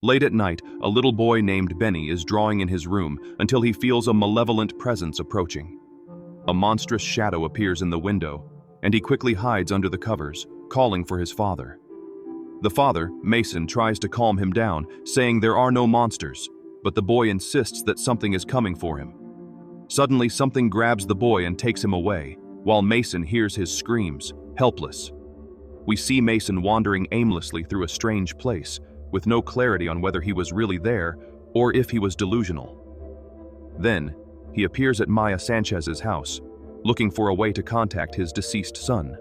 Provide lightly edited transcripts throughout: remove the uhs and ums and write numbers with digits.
Late at night, a little boy named Benny is drawing in his room until he feels a malevolent presence approaching. A monstrous shadow appears in the window, and he quickly hides under the covers, calling for his father. The father, Mason, tries to calm him down, saying there are no monsters, but the boy insists that something is coming for him. Suddenly, something grabs the boy and takes him away, while Mason hears his screams, helpless. We see Mason wandering aimlessly through a strange place, with no clarity on whether he was really there or if he was delusional. Then, he appears at Maya Sanchez's house, looking for a way to contact his deceased son.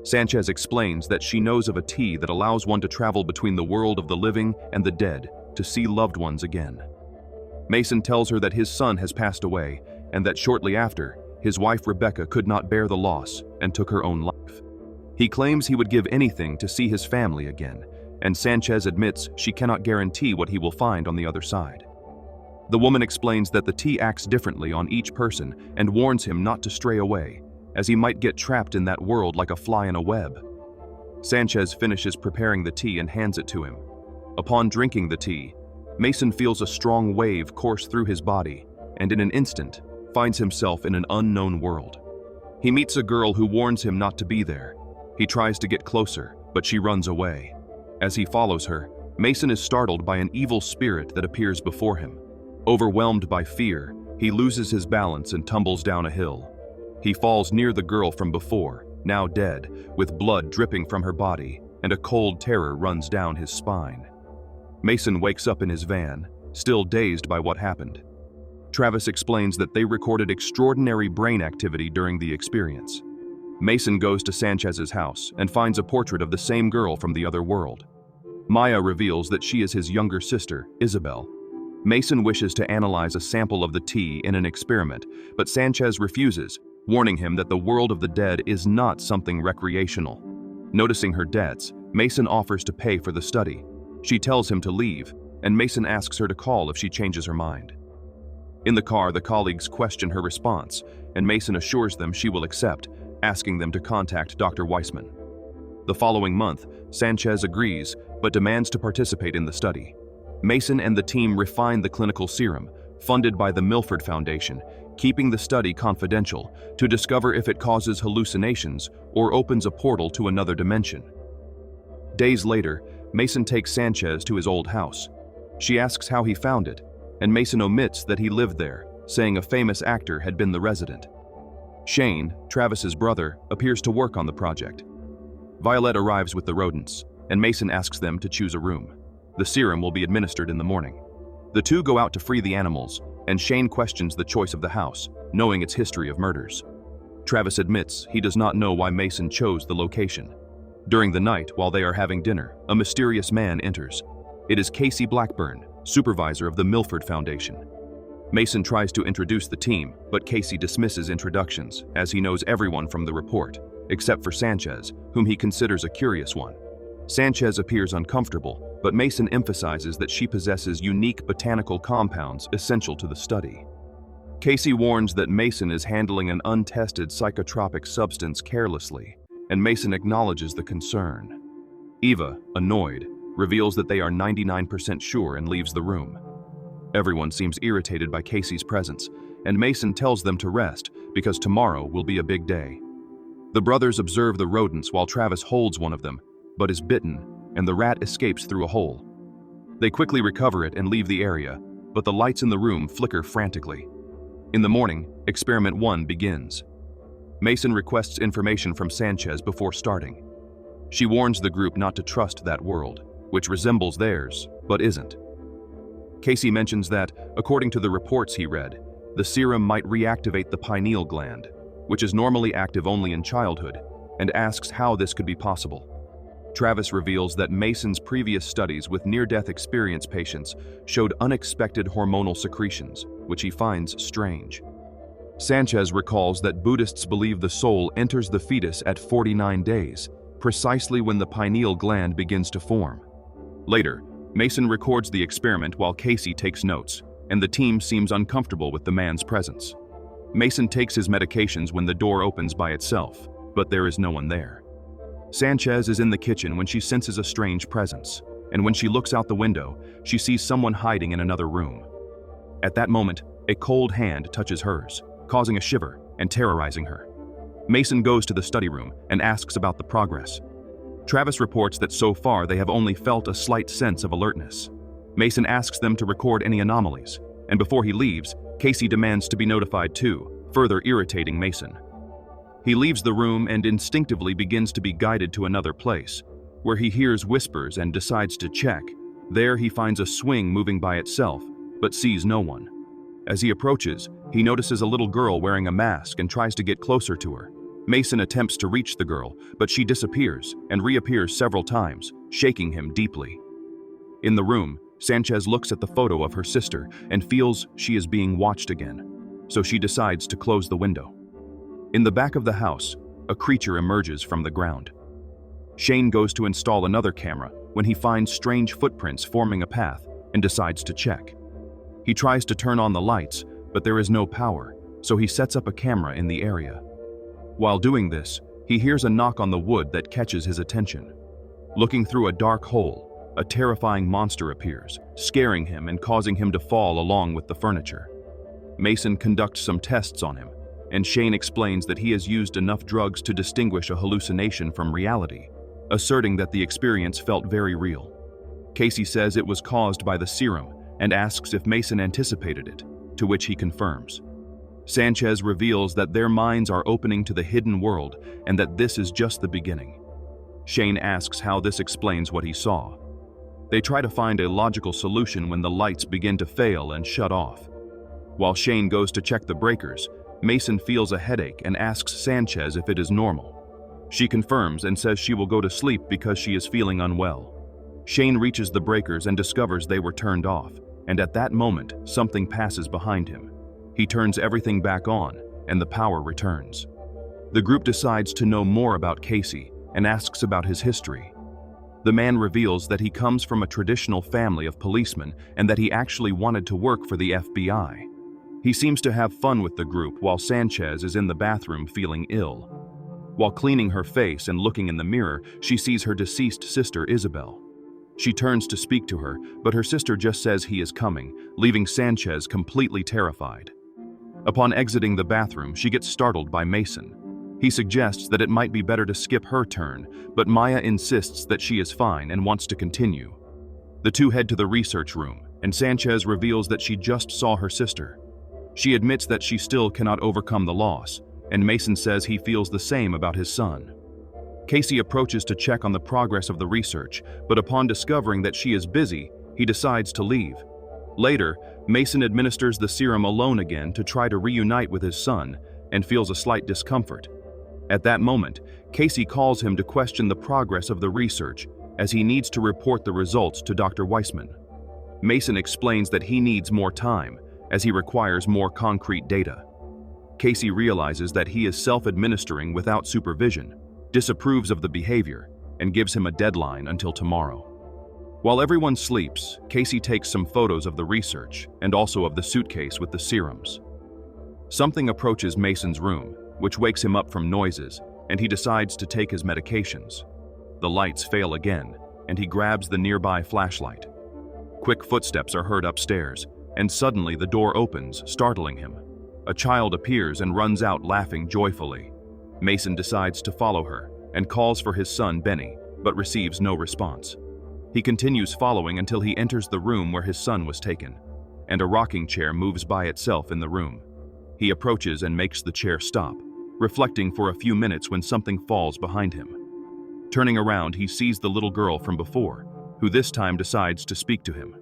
Sanchez explains that she knows of a tea that allows one to travel between the world of the living and the dead to see loved ones again. Mason tells her that his son has passed away and that shortly after, his wife Rebecca could not bear the loss and took her own life. He claims he would give anything to see his family again, and Sanchez admits she cannot guarantee what he will find on the other side. The woman explains that the tea acts differently on each person and warns him not to stray away, as he might get trapped in that world like a fly in a web. Sanchez finishes preparing the tea and hands it to him. Upon drinking the tea, Mason feels a strong wave course through his body, and in an instant, finds himself in an unknown world. He meets a girl who warns him not to be there. He tries to get closer, but she runs away. As he follows her, Mason is startled by an evil spirit that appears before him. Overwhelmed by fear, he loses his balance and tumbles down a hill. He falls near the girl from before, now dead, with blood dripping from her body, and a cold terror runs down his spine. Mason wakes up in his van, still dazed by what happened. Travis explains that they recorded extraordinary brain activity during the experience. Mason goes to Sanchez's house and finds a portrait of the same girl from the other world. Maya reveals that she is his younger sister, Isabel. Mason wishes to analyze a sample of the tea in an experiment, but Sanchez refuses, warning him that the world of the dead is not something recreational. Noticing her debts, Mason offers to pay for the study. She tells him to leave, and Mason asks her to call if she changes her mind. In the car, the colleagues question her response, and Mason assures them she will accept, asking them to contact Dr. Weissman. The following month, Sanchez agrees, but demands to participate in the study. Mason and the team refine the clinical serum, funded by the Milford Foundation, keeping the study confidential to discover if it causes hallucinations or opens a portal to another dimension. Days later, Mason takes Sanchez to his old house. She asks how he found it, and Mason omits that he lived there, saying a famous actor had been the resident. Shane, Travis's brother, appears to work on the project. Violet arrives with the rodents, and Mason asks them to choose a room. The serum will be administered in the morning. The two go out to free the animals, and Shane questions the choice of the house, knowing its history of murders. Travis admits he does not know why Mason chose the location. During the night, while they are having dinner, a mysterious man enters. It is Casey Blackburn, supervisor of the Milford Foundation. Mason tries to introduce the team, but Casey dismisses introductions, as he knows everyone from the report, except for Sanchez, whom he considers a curious one. Sanchez appears uncomfortable, but Mason emphasizes that she possesses unique botanical compounds essential to the study. Casey warns that Mason is handling an untested psychotropic substance carelessly, and Mason acknowledges the concern. Eva, annoyed, reveals that they are 99% sure and leaves the room. Everyone seems irritated by Casey's presence, and Mason tells them to rest because tomorrow will be a big day. The brothers observe the rodents while Travis holds one of them, but is bitten, and the rat escapes through a hole. They quickly recover it and leave the area, but the lights in the room flicker frantically. In the morning, Experiment 1 begins. Mason requests information from Sanchez before starting. She warns the group not to trust that world, which resembles theirs, but isn't. Casey mentions that, according to the reports he read, the serum might reactivate the pineal gland, which is normally active only in childhood, and asks how this could be possible. Travis reveals that Mason's previous studies with near-death experience patients showed unexpected hormonal secretions, which he finds strange. Sanchez recalls that Buddhists believe the soul enters the fetus at 49 days, precisely when the pineal gland begins to form. Later, Mason records the experiment while Casey takes notes, and the team seems uncomfortable with the man's presence. Mason takes his medications when the door opens by itself, but there is no one there. Sanchez is in the kitchen when she senses a strange presence. and when she looks out the window, she sees someone hiding in another room. At that moment, a cold hand touches hers, causing a shiver and terrorizing her. Mason goes to the study room and asks about the progress. Travis reports that so far they have only felt a slight sense of alertness. Mason asks them to record any anomalies, and before he leaves, Casey demands to be notified too, further irritating Mason. He leaves the room and instinctively begins to be guided to another place, where he hears whispers and decides to check. There he finds a swing moving by itself, but sees no one. As he approaches, he notices a little girl wearing a mask and tries to get closer to her. Mason attempts to reach the girl, but she disappears and reappears several times, shaking him deeply. In the room, Sanchez looks at the photo of her sister and feels she is being watched again, so she decides to close the window. In the back of the house, a creature emerges from the ground. Shane goes to install another camera when he finds strange footprints forming a path and decides to check. He tries to turn on the lights, but there is no power, so he sets up a camera in the area. While doing this, he hears a knock on the wood that catches his attention. Looking through a dark hole, a terrifying monster appears, scaring him and causing him to fall along with the furniture. Mason conducts some tests on him, and Shane explains that he has used enough drugs to distinguish a hallucination from reality, asserting that the experience felt very real. Casey says it was caused by the serum and asks if Mason anticipated it, to which he confirms. Sanchez reveals that their minds are opening to the hidden world and that this is just the beginning. Shane asks how this explains what he saw. They try to find a logical solution when the lights begin to fail and shut off. While Shane goes to check the breakers, Mason feels a headache and asks Sanchez if it is normal. She confirms and says she will go to sleep because she is feeling unwell. Shane reaches the breakers and discovers they were turned off, and at that moment, something passes behind him. He turns everything back on, and the power returns. The group decides to know more about Casey and asks about his history. The man reveals that he comes from a traditional family of policemen and that he actually wanted to work for the FBI. He seems to have fun with the group while Sanchez is in the bathroom feeling ill. While cleaning her face and looking in the mirror, she sees her deceased sister Isabel. She turns to speak to her, but her sister just says he is coming, leaving Sanchez completely terrified. Upon exiting the bathroom, she gets startled by Mason. He suggests that it might be better to skip her turn, but Maya insists that she is fine and wants to continue. The two head to the research room, and Sanchez reveals that she just saw her sister. She admits that she still cannot overcome the loss, and Mason says he feels the same about his son. Casey approaches to check on the progress of the research, but upon discovering that she is busy, he decides to leave. Later, Mason administers the serum alone again to try to reunite with his son and feels a slight discomfort. At that moment, Casey calls him to question the progress of the research as he needs to report the results to Dr. Weissman. Mason explains that he needs more time as he requires more concrete data. Casey realizes that he is self-administering without supervision, disapproves of the behavior, and gives him a deadline until tomorrow. While everyone sleeps, Casey takes some photos of the research and also of the suitcase with the serums. Something approaches Mason's room, which wakes him up from noises, and he decides to take his medications. The lights fail again, and he grabs the nearby flashlight. Quick footsteps are heard upstairs, and suddenly the door opens, startling him. A child appears and runs out laughing joyfully. Mason decides to follow her and calls for his son Benny, but receives no response. He continues following until he enters the room where his son was taken, and a rocking chair moves by itself in the room. He approaches and makes the chair stop, reflecting for a few minutes when something falls behind him. Turning around, he sees the little girl from before, who this time decides to speak to him.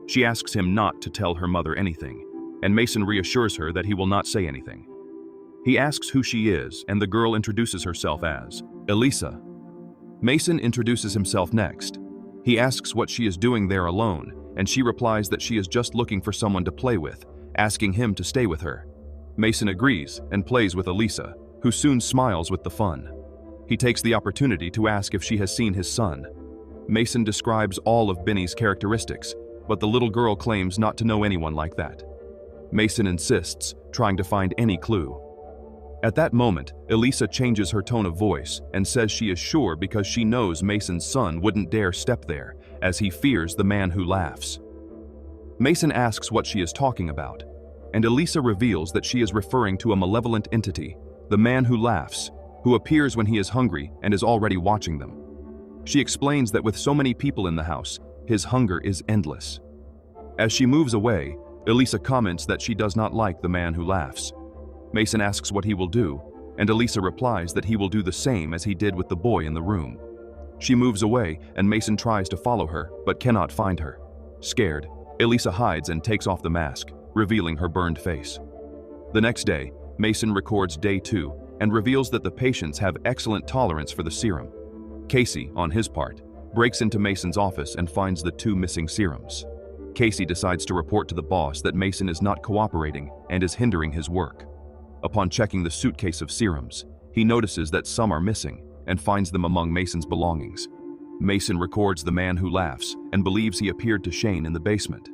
She asks him not to tell her mother anything, and Mason reassures her that he will not say anything. He asks who she is, and the girl introduces herself as Elisa. Mason introduces himself next. He asks what she is doing there alone, and she replies that she is just looking for someone to play with, asking him to stay with her. Mason agrees and plays with Elisa, who soon smiles with the fun. He takes the opportunity to ask if she has seen his son. Mason describes all of Benny's characteristics, but the little girl claims not to know anyone like that. Mason insists, trying to find any clue. At that moment, Elisa changes her tone of voice and says she is sure because she knows Mason's son wouldn't dare step there, as he fears the man who laughs. Mason asks what she is talking about, and Elisa reveals that she is referring to a malevolent entity, the man who laughs, who appears when he is hungry and is already watching them. She explains that with so many people in the house, his hunger is endless. As she moves away, Elisa comments that she does not like the man who laughs. Mason asks what he will do, and Elisa replies that he will do the same as he did with the boy in the room. She moves away, and Mason tries to follow her, but cannot find her. Scared, Elisa hides and takes off the mask, revealing her burned face. The next day, Mason records day 2 and reveals that the patients have excellent tolerance for the serum. Casey, on his part, breaks into Mason's office and finds the 2 missing serums. Casey decides to report to the boss that Mason is not cooperating and is hindering his work. Upon checking the suitcase of serums, he notices that some are missing and finds them among Mason's belongings. Mason records the man who laughs and believes he appeared to Shane in the basement.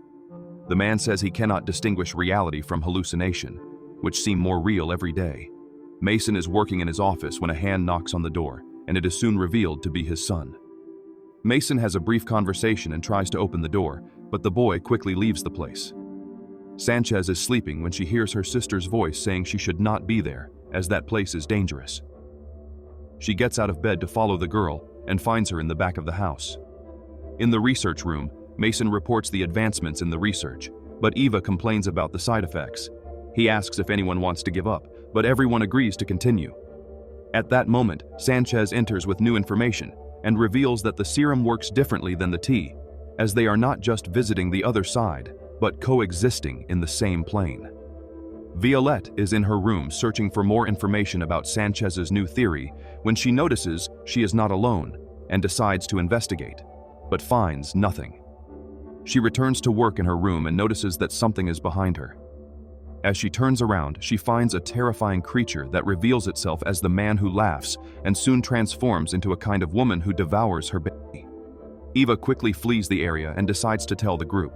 The man says he cannot distinguish reality from hallucination, which seem more real every day. Mason is working in his office when a hand knocks on the door, and it is soon revealed to be his son. Mason has a brief conversation and tries to open the door, but the boy quickly leaves the place. Sanchez is sleeping when she hears her sister's voice saying she should not be there, as that place is dangerous. She gets out of bed to follow the girl and finds her in the back of the house. In the research room, Mason reports the advancements in the research, but Eva complains about the side effects. He asks if anyone wants to give up, but everyone agrees to continue. At that moment, Sanchez enters with new information and reveals that the serum works differently than the tea, as they are not just visiting the other side, but coexisting in the same plane. Violette is in her room searching for more information about Sanchez's new theory when she notices she is not alone and decides to investigate, but finds nothing. She returns to work in her room and notices that something is behind her. As she turns around, she finds a terrifying creature that reveals itself as the man who laughs and soon transforms into a kind of woman who devours her baby. Eva quickly flees the area and decides to tell the group.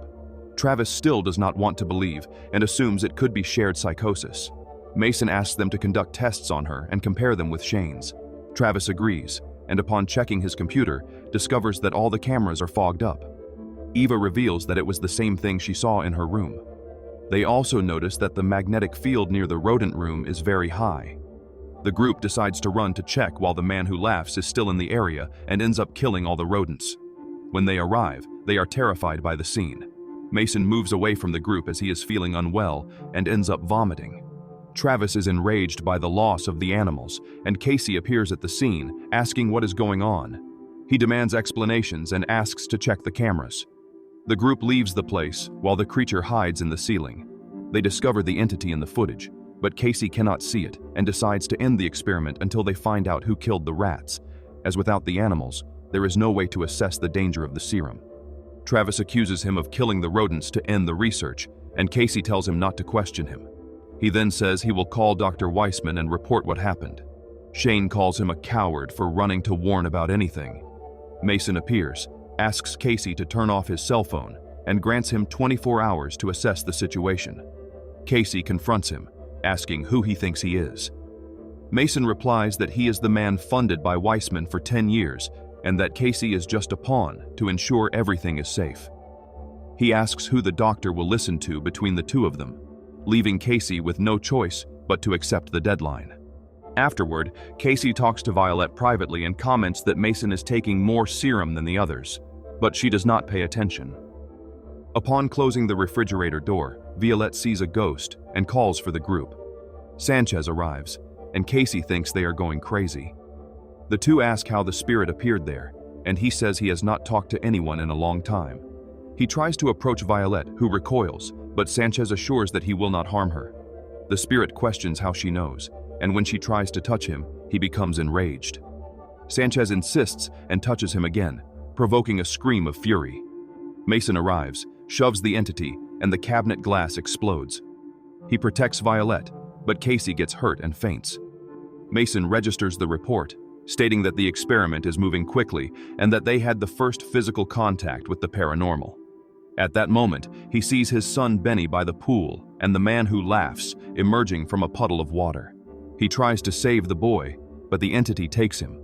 Travis still does not want to believe and assumes it could be shared psychosis. Mason asks them to conduct tests on her and compare them with Shane's. Travis agrees, and upon checking his computer, discovers that all the cameras are fogged up. Eva reveals that it was the same thing she saw in her room. They also notice that the magnetic field near the rodent room is very high. The group decides to run to check while the man who laughs is still in the area and ends up killing all the rodents. When they arrive, they are terrified by the scene. Mason moves away from the group as he is feeling unwell and ends up vomiting. Travis is enraged by the loss of the animals, and Casey appears at the scene, asking what is going on. He demands explanations and asks to check the cameras. The group leaves the place while the creature hides in the ceiling. They discover the entity in the footage, but Casey cannot see it and decides to end the experiment until they find out who killed the rats, as without the animals, there is no way to assess the danger of the serum. Travis accuses him of killing the rodents to end the research, and Casey tells him not to question him. He then says he will call Dr. Weissman and report what happened. Shane calls him a coward for running to warn about anything. Mason appears, asks Casey to turn off his cell phone, and grants him 24 hours to assess the situation. Casey confronts him, asking who he thinks he is. Mason replies that he is the man funded by Weissman for 10 years, and that Casey is just a pawn to ensure everything is safe. He asks who the doctor will listen to between the two of them, leaving Casey with no choice but to accept the deadline. Afterward, Casey talks to Violette privately and comments that Mason is taking more serum than the others, but she does not pay attention. Upon closing the refrigerator door, Violette sees a ghost and calls for the group. Sanchez arrives, and Casey thinks they are going crazy. The two ask how the spirit appeared there, and he says he has not talked to anyone in a long time. He tries to approach Violette, who recoils, but Sanchez assures that he will not harm her. The spirit questions how she knows, and when she tries to touch him, he becomes enraged. Sanchez insists and touches him again, provoking a scream of fury. Mason arrives, shoves the entity, and the cabinet glass explodes. He protects Violette, but Casey gets hurt and faints. Mason registers the report, stating that the experiment is moving quickly and that they had the first physical contact with the paranormal. At that moment, he sees his son Benny by the pool and the man who laughs emerging from a puddle of water. He tries to save the boy, but the entity takes him.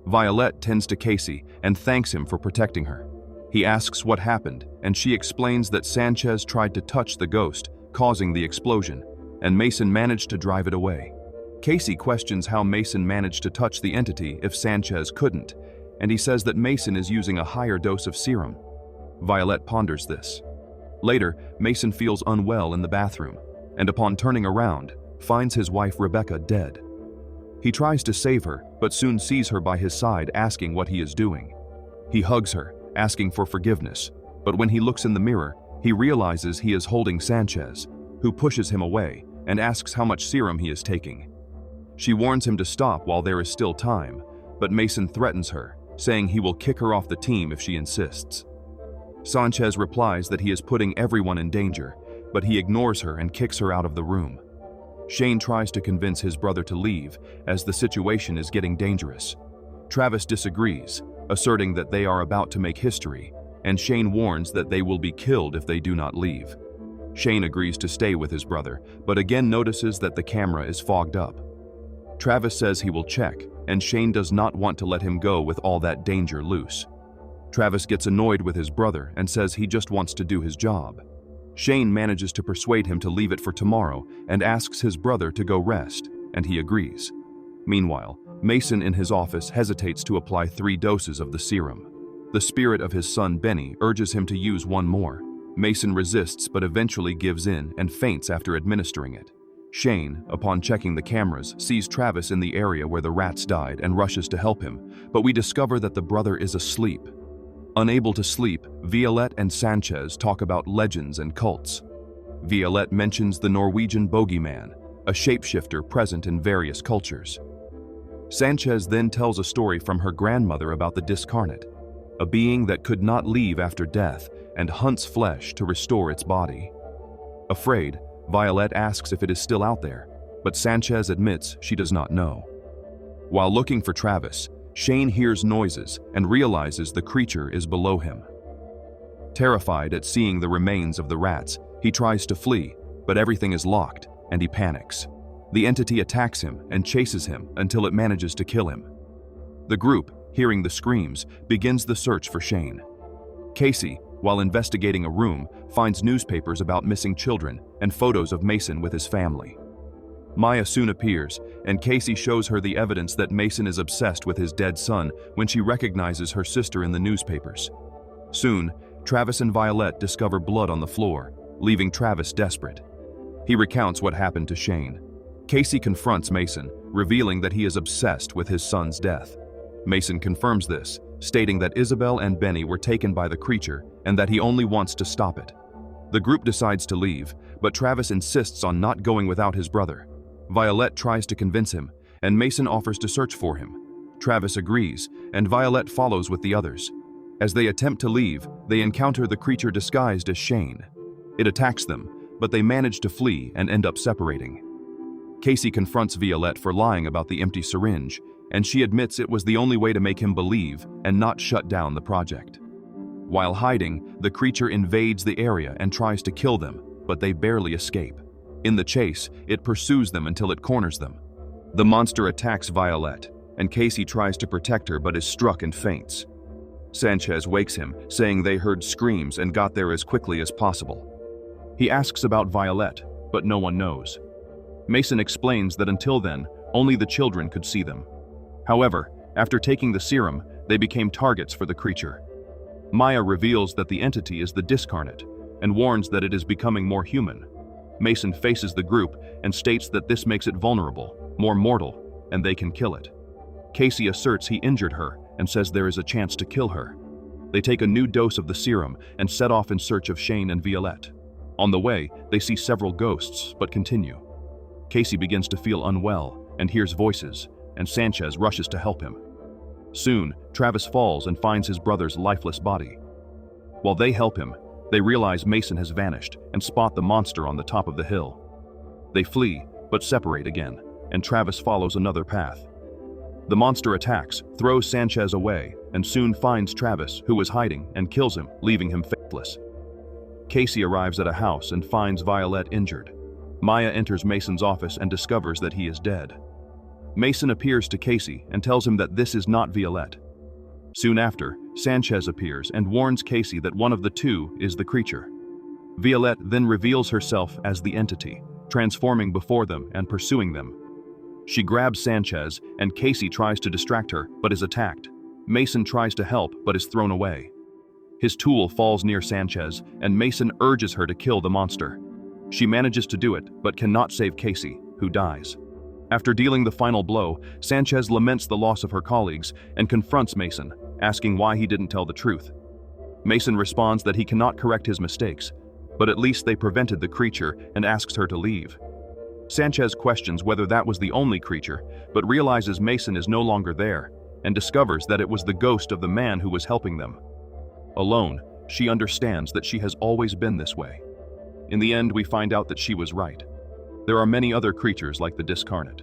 Violette tends to Casey and thanks him for protecting her. He asks what happened, and she explains that Sanchez tried to touch the ghost, causing the explosion, and Mason managed to drive it away. Casey questions how Mason managed to touch the entity if Sanchez couldn't, and he says that Mason is using a higher dose of serum. Violet ponders this. Later, Mason feels unwell in the bathroom, and upon turning around, finds his wife Rebecca dead. He tries to save her, but soon sees her by his side asking what he is doing. He hugs her, asking for forgiveness, but when he looks in the mirror, he realizes he is holding Sanchez, who pushes him away and asks how much serum he is taking. She warns him to stop while there is still time, but Mason threatens her, saying he will kick her off the team if she insists. Sanchez replies that he is putting everyone in danger, but he ignores her and kicks her out of the room. Shane tries to convince his brother to leave, as the situation is getting dangerous. Travis disagrees, asserting that they are about to make history, and Shane warns that they will be killed if they do not leave. Shane agrees to stay with his brother, but again notices that the camera is fogged up. Travis says he will check, and Shane does not want to let him go with all that danger loose. Travis gets annoyed with his brother and says he just wants to do his job. Shane manages to persuade him to leave it for tomorrow and asks his brother to go rest, and he agrees. Meanwhile, Mason in his office hesitates to apply 3 doses of the serum. The spirit of his son Benny urges him to use 1 more. Mason resists but eventually gives in and faints after administering it. Shane, upon checking the cameras, sees Travis in the area where the rats died and rushes to help him, but we discover that the brother is asleep. Unable to sleep, Violette and Sanchez talk about legends and cults. Violette mentions the Norwegian bogeyman, a shapeshifter present in various cultures. Sanchez then tells a story from her grandmother about the discarnate, a being that could not leave after death and hunts flesh to restore its body. Afraid, Violette asks if it is still out there, but Sanchez admits she does not know. While looking for Travis, Shane hears noises and realizes the creature is below him. Terrified at seeing the remains of the rats, he tries to flee, but everything is locked and he panics. The entity attacks him and chases him until it manages to kill him. The group, hearing the screams, begins the search for Shane. Casey, while investigating a room, finds newspapers about missing children and photos of Mason with his family. Maya soon appears, and Casey shows her the evidence that Mason is obsessed with his dead son when she recognizes her sister in the newspapers. Soon, Travis and Violette discover blood on the floor, leaving Travis desperate. He recounts what happened to Shane. Casey confronts Mason, revealing that he is obsessed with his son's death. Mason confirms this, stating that Isabel and Benny were taken by the creature and that he only wants to stop it. The group decides to leave, but Travis insists on not going without his brother. Violette tries to convince him, and Mason offers to search for him. Travis agrees, and Violette follows with the others. As they attempt to leave, they encounter the creature disguised as Shane. It attacks them, but they manage to flee and end up separating. Casey confronts Violette for lying about the empty syringe, and she admits it was the only way to make him believe and not shut down the project. While hiding, the creature invades the area and tries to kill them, but they barely escape. In the chase, it pursues them until it corners them. The monster attacks Violette, and Casey tries to protect her but is struck and faints. Sanchez wakes him, saying they heard screams and got there as quickly as possible. He asks about Violette, but no one knows. Mason explains that until then, only the children could see them. However, after taking the serum, they became targets for the creature. Maya reveals that the entity is the discarnate and warns that it is becoming more human. Mason faces the group and states that this makes it vulnerable, more mortal, and they can kill it. Casey asserts he injured her and says there is a chance to kill her. They take a new dose of the serum and set off in search of Shane and Violette. On the way, they see several ghosts, but continue. Casey begins to feel unwell and hears voices, and Sanchez rushes to help him. Soon, Travis falls and finds his brother's lifeless body. While they help him, they realize Mason has vanished and spot the monster on the top of the hill. They flee, but separate again, and Travis follows another path. The monster attacks, throws Sanchez away, and soon finds Travis, who is hiding, and kills him, leaving him faithless. Casey arrives at a house and finds Violette injured. Maya enters Mason's office and discovers that he is dead. Mason appears to Casey and tells him that this is not Violette. Soon after, Sanchez appears and warns Casey that one of the two is the creature. Violette then reveals herself as the entity, transforming before them and pursuing them. She grabs Sanchez, and Casey tries to distract her but is attacked. Mason tries to help but is thrown away. His tool falls near Sanchez, and Mason urges her to kill the monster. She manages to do it but cannot save Casey, who dies. After dealing the final blow, Sanchez laments the loss of her colleagues and confronts Mason, asking why he didn't tell the truth. Mason responds that he cannot correct his mistakes, but at least they prevented the creature and asks her to leave. Sanchez questions whether that was the only creature, but realizes Mason is no longer there and discovers that it was the ghost of the man who was helping them. Alone, she understands that she has always been this way. In the end, we find out that she was right. There are many other creatures like the discarnate.